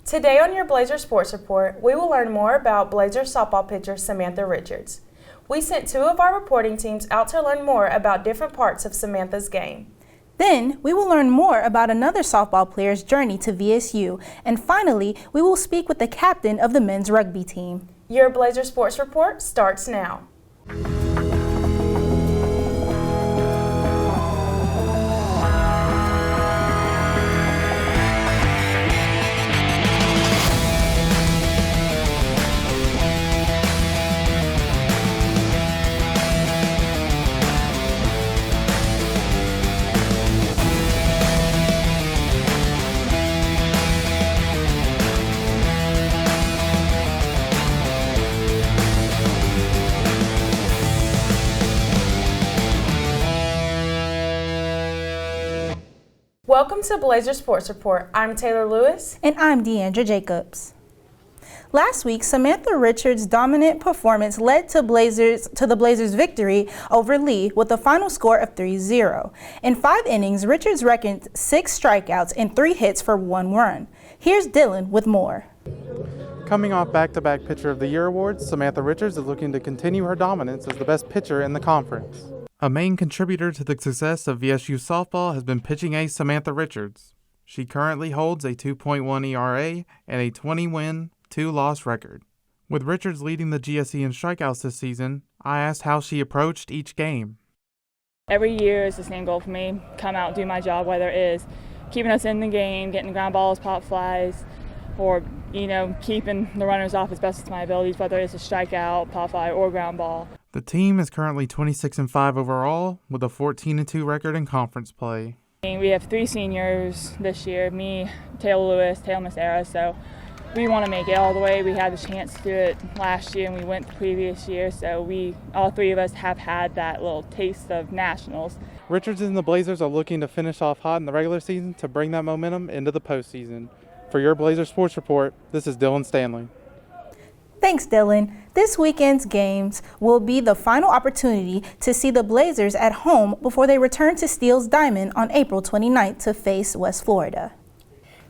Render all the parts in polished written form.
Today on your Blazer Sports Report, we will learn more about Blazer softball pitcher Samantha Richards. We sent two of our reporting teams out to learn more about different parts of Samantha's game. Then, we will learn more about another softball player's journey to VSU. And finally, we will speak with the captain of the men's rugby team. Your Blazer Sports Report starts now. Welcome to Blazer Sports Report. I'm Taylor Lewis. And I'm Deandra Jacobs. Last week, Samantha Richards' dominant performance led to the Blazers' victory over Lee with a final score of 3-0. In 5 innings, Richards reckoned 6 strikeouts and 3 hits for 1 run. Here's Dylan with more. Coming off back-to-back Pitcher of the Year awards, Samantha Richards is looking to continue her dominance as the best pitcher in the conference. A main contributor to the success of VSU softball has been pitching ace Samantha Richards. She currently holds a 2.1 ERA and a 20-win, 2-loss record. With Richards leading the GSE in strikeouts this season, I asked how she approached each game. Every year is the same goal for me, come out and do my job, whether it is keeping us in the game, getting ground balls, pop flies, or keeping the runners off as best as my abilities, whether it's a strikeout, pop fly, or ground ball. The team is currently 26-5 overall, with a 14-2 record in conference play. We have 3 seniors this year, me, Taylor Lewis, Taylor Massera, so we want to make it all the way. We had the chance to do it last year and we went the previous year, so all 3 of us have had that little taste of nationals. Richards and the Blazers are looking to finish off hot in the regular season to bring that momentum into the postseason. For your Blazer Sports Report, this is Dylan Stanley. Thanks, Dylan. This weekend's games will be the final opportunity to see the Blazers at home before they return to Steele's Diamond on April 29th to face West Florida.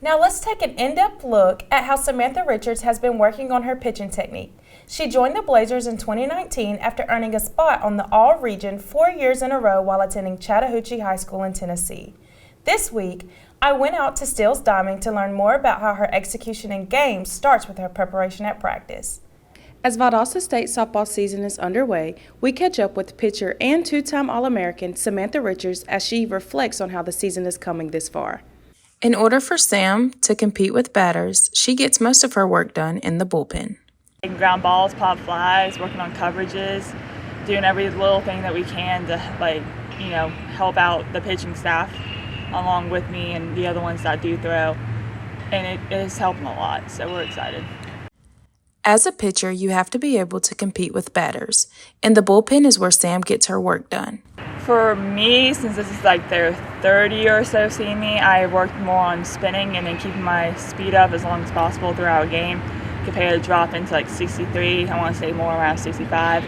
Now let's take an in-depth look at how Samantha Richards has been working on her pitching technique. She joined the Blazers in 2019 after earning a spot on the All-Region 4 years in a row while attending Chattahoochee High School in Tennessee. This week, I went out to Steele's Diamond to learn more about how her execution in games starts with her preparation at practice. As Valdosta State softball season is underway, we catch up with pitcher and 2-time All-American Samantha Richards as she reflects on how the season is coming this far. In order for Sam to compete with batters, she gets most of her work done in the bullpen. Ground balls, pop flies, working on coverages, doing every little thing that we can to help out the pitching staff along with me and the other ones that do throw. And it is helping a lot, so we're excited. As a pitcher, you have to be able to compete with batters, and the bullpen is where Sam gets her work done. For me, since this is their 3rd year or so seeing me, I worked more on spinning and then keeping my speed up as long as possible throughout a game. Compared to drop into 63, I want to stay more around 65,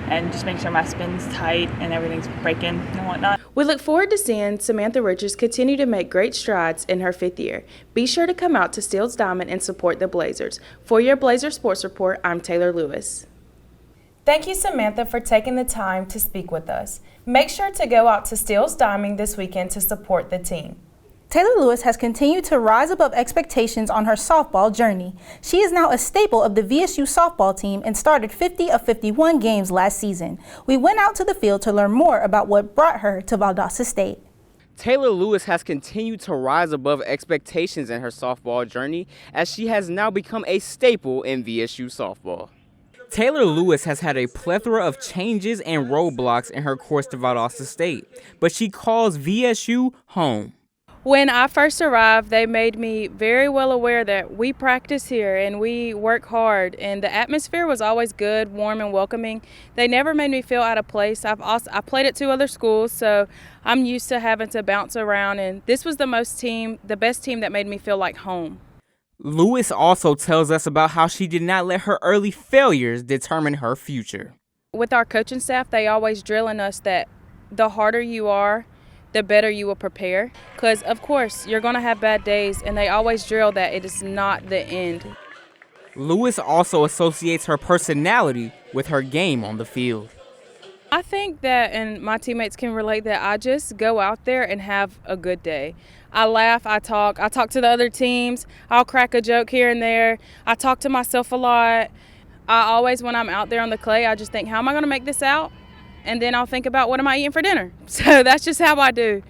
and just make sure my spin's tight and everything's breaking and whatnot. We look forward to seeing Samantha Richards continue to make great strides in her 5th year. Be sure to come out to Steele's Diamond and support the Blazers. For your Blazer Sports Report, I'm Taylor Lewis. Thank you, Samantha, for taking the time to speak with us. Make sure to go out to Steele's Diamond this weekend to support the team. Taylor Lewis has continued to rise above expectations on her softball journey. She is now a staple of the VSU softball team and started 50 of 51 games last season. We went out to the field to learn more about what brought her to Valdosta State. Taylor Lewis has continued to rise above expectations in her softball journey as she has now become a staple in VSU softball. Taylor Lewis has had a plethora of changes and roadblocks in her course to Valdosta State, but she calls VSU home. When I first arrived, they made me very well aware that we practice here and we work hard, and the atmosphere was always good, warm, and welcoming. They never made me feel out of place. I played at 2 other schools, so I'm used to having to bounce around, and this was the best team that made me feel like home. Lewis also tells us about how she did not let her early failures determine her future. With our coaching staff, they always drill in us that the harder you are, the better you will prepare. Because, of course, you're going to have bad days, and they always drill that it is not the end. Lewis also associates her personality with her game on the field. I think that, and my teammates can relate, that I just go out there and have a good day. I laugh, I talk to the other teams, I'll crack a joke here and there. I talk to myself a lot. I always, when I'm out there on the clay, I just think, how am I going to make this out? And then I'll think about, what am I eating for dinner? So that's just how I do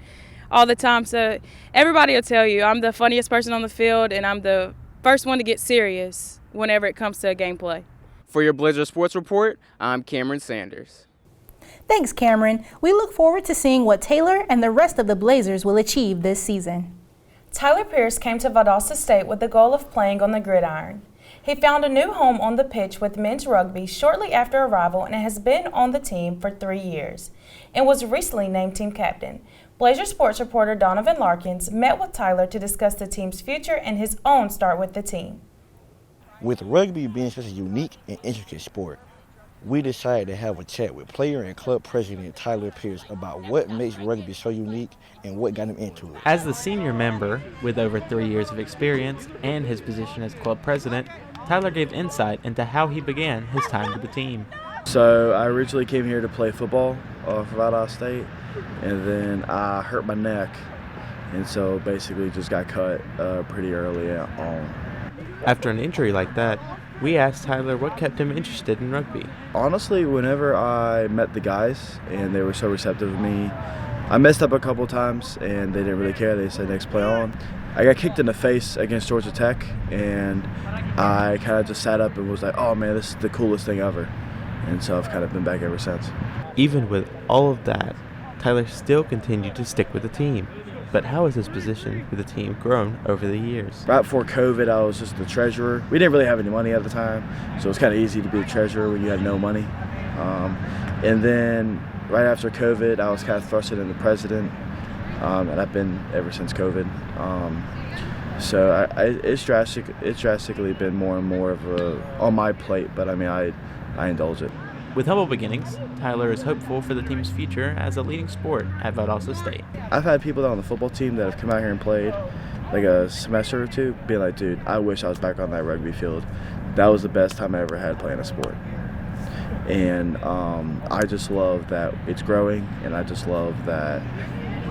all the time. So everybody will tell you I'm the funniest person on the field, and I'm the first one to get serious whenever it comes to gameplay. For your Blazer Sports Report, I'm Cameron Sanders. Thanks, Cameron. We look forward to seeing what Taylor and the rest of the Blazers will achieve this season. Tyler Pierce came to Valdosta State with the goal of playing on the gridiron. He found a new home on the pitch with men's rugby shortly after arrival and has been on the team for 3 years and was recently named team captain. Blazer Sports reporter Donovan Larkins met with Tyler to discuss the team's future and his own start with the team. With rugby being such a unique and intricate sport, we decided to have a chat with player and club president Tyler Pierce about what makes rugby so unique and what got him into it. As the senior member with over 3 years of experience and his position as club president, Tyler gave insight into how he began his time with the team. So I originally came here to play football for Valdosta State, and then I hurt my neck, and so basically just got cut pretty early on. After an injury like that, we asked Tyler what kept him interested in rugby. Honestly, whenever I met the guys and they were so receptive to me, I messed up a couple times and they didn't really care. They said next play on. I got kicked in the face against Georgia Tech, and I kind of just sat up and was like, oh man, this is the coolest thing ever. And so I've kind of been back ever since. Even with all of that, Tyler still continued to stick with the team. But how has his position with the team grown over the years? Right before COVID, I was just the treasurer. We didn't really have any money at the time, so it's kind of easy to be the treasurer when you have no money. And then right after COVID, I was kind of thrusted into president, and I've been ever since COVID. So it's drastically been more and more of on my plate, but I mean, I indulge it. With humble beginnings, Tyler is hopeful for the team's future as a leading sport at Valdosta State. I've had people on the football team that have come out here and played like a semester or two, being like, dude, I wish I was back on that rugby field. That was the best time I ever had playing a sport. And I just love that it's growing, and I just love that,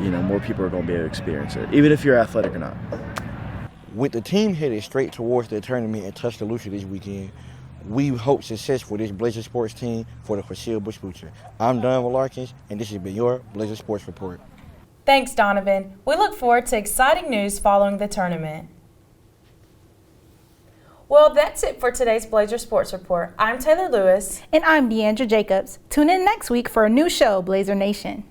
you know, more people are going to be able to experience it, even if you're athletic or not. With the team headed straight towards the tournament in Tuscaloosa this weekend, we hope success for this Blazer Sports team for the foreseeable future. I'm Donovan Larkins, and this has been your Blazer Sports Report. Thanks, Donovan. We look forward to exciting news following the tournament. Well, that's it for today's Blazer Sports Report. I'm Taylor Lewis. And I'm Deandra Jacobs. Tune in next week for a new show, Blazer Nation.